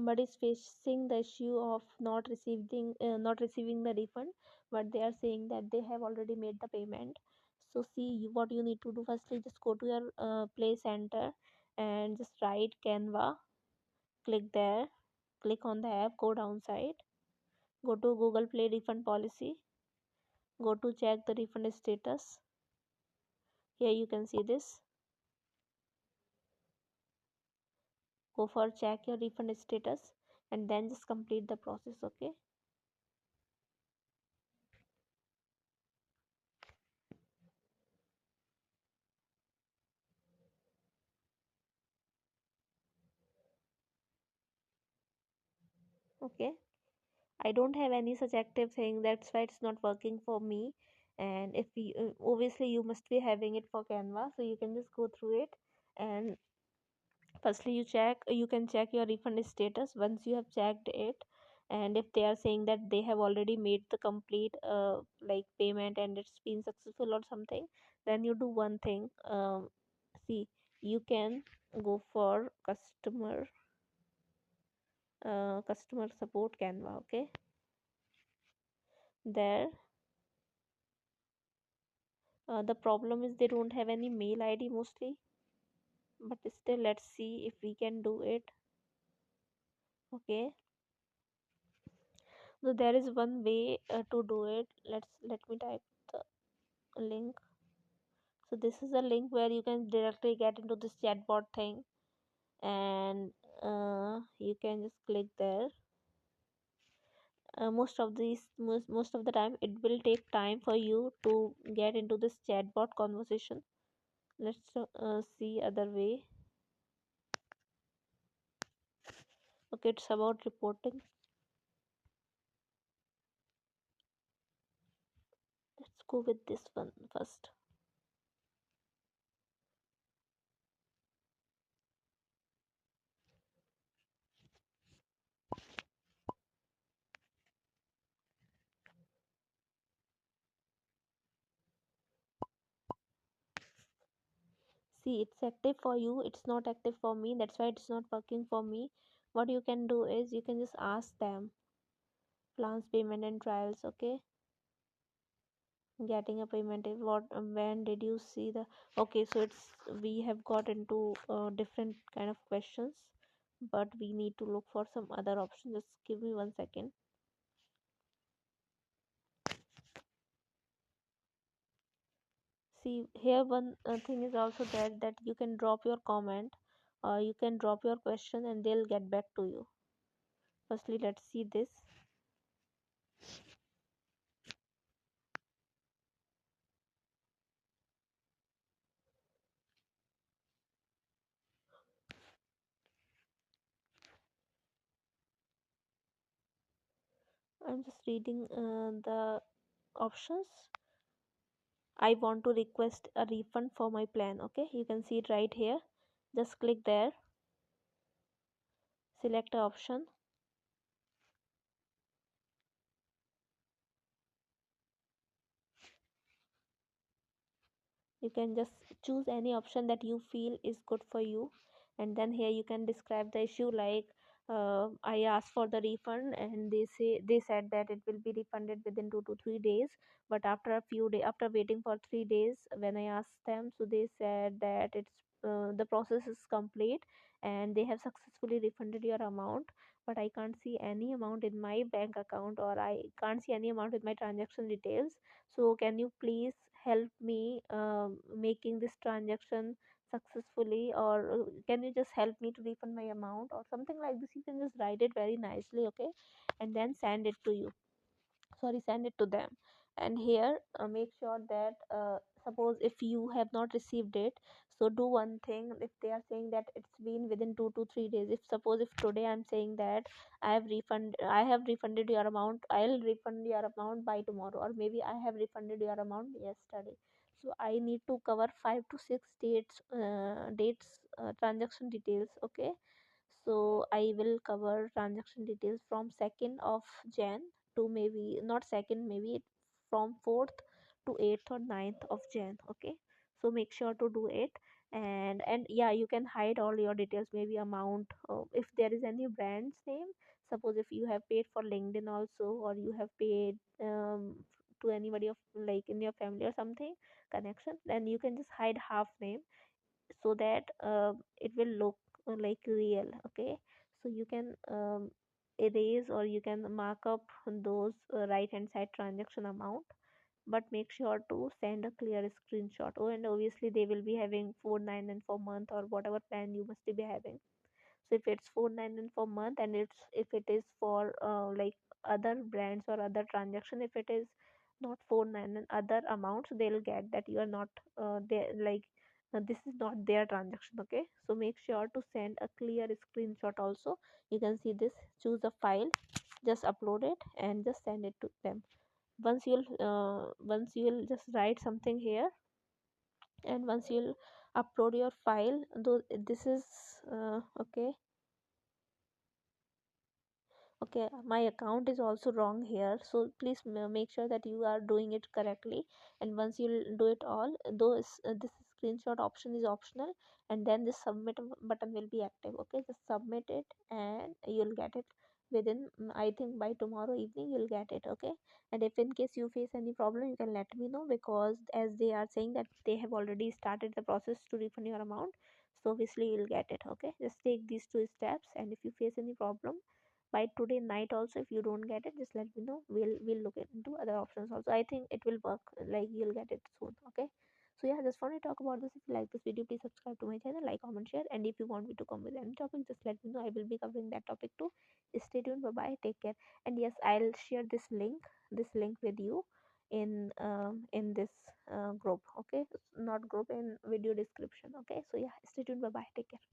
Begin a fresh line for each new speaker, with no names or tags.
somebody is facing the issue of not receiving the refund, but they are saying that they have already made the payment. So see, what you need to do, firstly just go to your play center and just write Canva, click there, click on the app, go downside, go to Google Play refund policy, go to check the refund status. Here you can see this, go for check your refund status and then just complete the process. Okay, okay, I don't have any such active thing, that's why it's not working for me. And if you obviously you must be having it for Canva, so you can just go through it. And firstly you can check your refund status. Once you have checked it, and if they are saying that they have already made the complete like payment and it's been successful or something, then you do one thing. See, you can go for customer support Canva. Okay, there the problem is they don't have any mail ID mostly, but still let's see if we can do it. Okay, so there is one way to do it. Let me type the link. So this is a link where you can directly get into this chatbot thing, and you can just click there. Most of the time it will take time for you to get into this chatbot conversation. Let's see other way. Okay, it's about reporting. Let's go with this one first. See, it's active for you, it's not active for me, that's why it's not working for me. What you can do is you can just ask them plans, payment and trials. Okay, getting a payment is what, when did you see the, okay, so it's, we have got into different kind of questions, but we need to look for some other options. Just give me 1 second. See, here one thing is also there, that you can drop your comment or you can drop your question and they'll get back to you. Firstly let's see this. I'm just reading the options. I want to request a refund for my plan. Okay, you can see it right here. Just click there, select a option. You can just choose any option that you feel is good for you, and then here you can describe the issue, like I asked for the refund and they said that it will be refunded within 2 to 3 days, but after a few days, after waiting for 3 days, when I asked them, so they said that it's the process is complete and they have successfully refunded your amount, but I can't see any amount in my bank account, or I can't see any amount with my transaction details. So can you please help me making this transaction successfully, or can you just help me to refund my amount or something like this. You can just write it very nicely. Okay, and then send it to you, sorry, send it to them. And here make sure that suppose if you have not received it, so do one thing. If they are saying that it's been within 2 to 3 days, if suppose if today I'm saying that I have refunded your amount, I'll refund your amount by tomorrow, or maybe I have refunded your amount yesterday, so I need to cover 5 to 6 dates transaction details. Okay, so I will cover transaction details from 2nd of Jan to, maybe not 2nd, maybe from 4th to 8th or 9th of Jan. Okay, so make sure to do it. And yeah, you can hide all your details, maybe amount, if there is any brand's name. Suppose if you have paid for LinkedIn also, or you have paid to anybody of like in your family or something connection, then you can just hide half name, so that it will look like real. Okay, so you can erase or you can mark up those right hand side transaction amount, but make sure to send a clear screenshot. Oh, and obviously they will be having 499 for month or whatever plan you must be having. So if it's 499 for month, and it's if it is for like other brands or other transaction, if it is not 499 other amounts, they'll get that you are not there, like this is not their transaction. Okay, so make sure to send a clear screenshot also. You can see this, choose a file, just upload it and just send it to them. Once you'll just write something here, and once you'll upload your file, though this is okay. Okay, my account is also wrong here, so please make sure that you are doing it correctly. And once you do it all, though this screenshot option is optional, and then the submit button will be active. Okay, just submit it and you'll get it within I think by tomorrow evening you'll get it. Okay, and if in case you face any problem, you can let me know, because as they are saying that they have already started the process to refund your amount, so obviously you'll get it. Okay, just take these two steps, and if you face any problem by today night also, if you don't get it, just let me know. We'll look into other options also. I think it will work, like you'll get it soon. Okay, so yeah, just want to talk about this. If you like this video, please subscribe to my channel, like, comment, share, and if you want me to come with any topic, just let me know. I will be covering that topic too. Stay tuned. Bye bye, take care. And yes, I'll share this link with you in this group. Okay, not group, in video description. Okay, so yeah, stay tuned. Bye bye, take care.